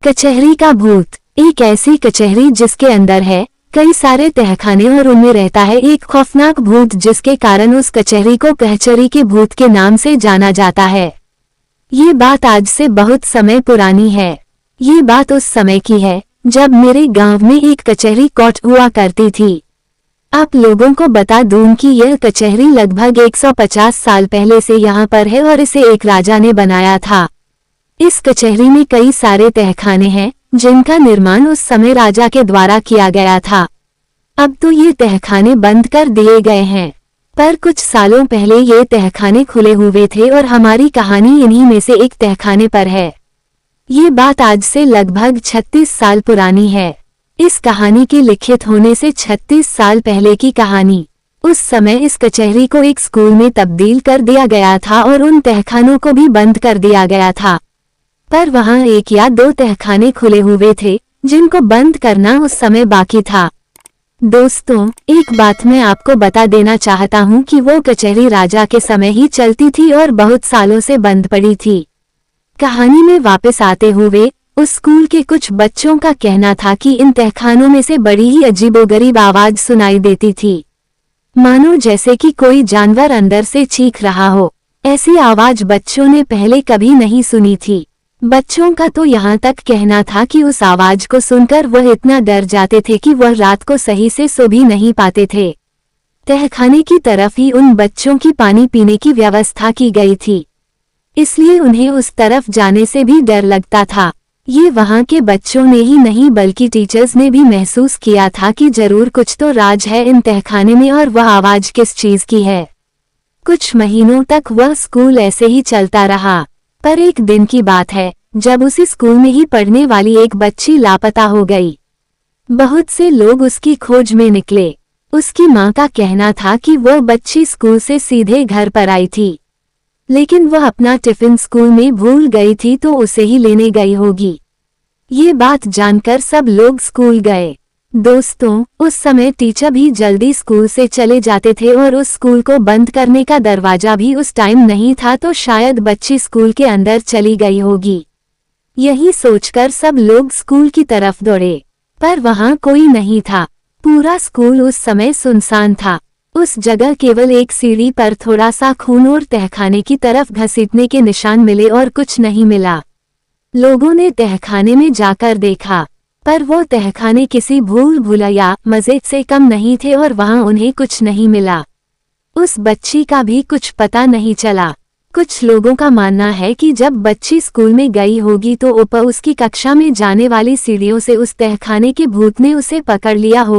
कचहरी का भूत। एक ऐसी कचहरी जिसके अंदर है कई सारे तहखाने और उनमें रहता है एक खौफनाक भूत जिसके कारण उस कचहरी को कचहरी के भूत के नाम से जाना जाता है। ये बात आज से बहुत समय पुरानी है। ये बात उस समय की है जब मेरे गांव में एक कचहरी कोर्ट हुआ करती थी। आप लोगों को बता दूं कि यह कचहरी लगभग 150 साल पहले से यहाँ पर है और इसे एक राजा ने बनाया था। इस कचहरी में कई सारे तहखाने हैं जिनका निर्माण उस समय राजा के द्वारा किया गया था। अब तो ये तहखाने बंद कर दिए गए हैं, पर कुछ सालों पहले ये तहखाने खुले हुए थे और हमारी कहानी इन्हीं में से एक तहखाने पर है। ये बात आज से लगभग 36 साल पुरानी है। इस कहानी के लिखित होने से 36 साल पहले की कहानी। उस समय इस कचहरी को एक स्कूल में तब्दील कर दिया गया था और उन तहखानों को भी बंद कर दिया गया था, पर वहां एक या दो तहखाने खुले हुए थे जिनको बंद करना उस समय बाकी था। दोस्तों, एक बात मैं आपको बता देना चाहता हूं कि वो कचहरी राजा के समय ही चलती थी और बहुत सालों से बंद पड़ी थी। कहानी में वापस आते हुए उस स्कूल के कुछ बच्चों का कहना था कि इन तहखानों में से बड़ी ही अजीबोगरीब आवाज सुनाई देती थी, मानो जैसे कि कोई जानवर अंदर से चीख रहा हो। ऐसी आवाज बच्चों ने पहले कभी नहीं सुनी थी। बच्चों का तो यहाँ तक कहना था कि उस आवाज को सुनकर वह इतना डर जाते थे कि वह रात को सही से सो भी नहीं पाते थे। तहखाने की तरफ ही उन बच्चों की पानी पीने की व्यवस्था की गई थी, इसलिए उन्हें उस तरफ जाने से भी डर लगता था। ये वहाँ के बच्चों ने ही नहीं बल्कि टीचर्स ने भी महसूस किया था कि जरूर कुछ तो राज है इन तहखाने में और वह आवाज किस चीज की है। कुछ महीनों तक वह स्कूल ऐसे ही चलता रहा, पर एक दिन की बात है जब उसी स्कूल में ही पढ़ने वाली एक बच्ची लापता हो गई। बहुत से लोग उसकी खोज में निकले। उसकी मां का कहना था कि वह बच्ची स्कूल से सीधे घर पर आई थी, लेकिन वह अपना टिफिन स्कूल में भूल गई थी तो उसे ही लेने गई होगी। ये बात जानकर सब लोग स्कूल गए। दोस्तों, उस समय टीचर भी जल्दी स्कूल से चले जाते थे और उस स्कूल को बंद करने का दरवाजा भी उस टाइम नहीं था, तो शायद बच्ची स्कूल के अंदर चली गई होगी। यही सोचकर सब लोग स्कूल की तरफ दौड़े, पर वहां कोई नहीं था। पूरा स्कूल उस समय सुनसान था। उस जगह केवल एक सीढ़ी पर थोड़ा सा खून और तहखाने की तरफ घसीटने के निशान मिले और कुछ नहीं मिला। लोगों ने तहखाने में जाकर देखा, पर वो तहखाने किसी भूल भुलैया मस्जिद से कम नहीं थे और वहां उन्हें कुछ नहीं मिला। उस बच्ची का भी कुछ पता नहीं चला। कुछ लोगों का मानना है कि जब बच्ची स्कूल में गई होगी तो ऊपर उसकी कक्षा में जाने वाली सीढ़ियों से उस तहखाने के भूत ने उसे पकड़ लिया होगा।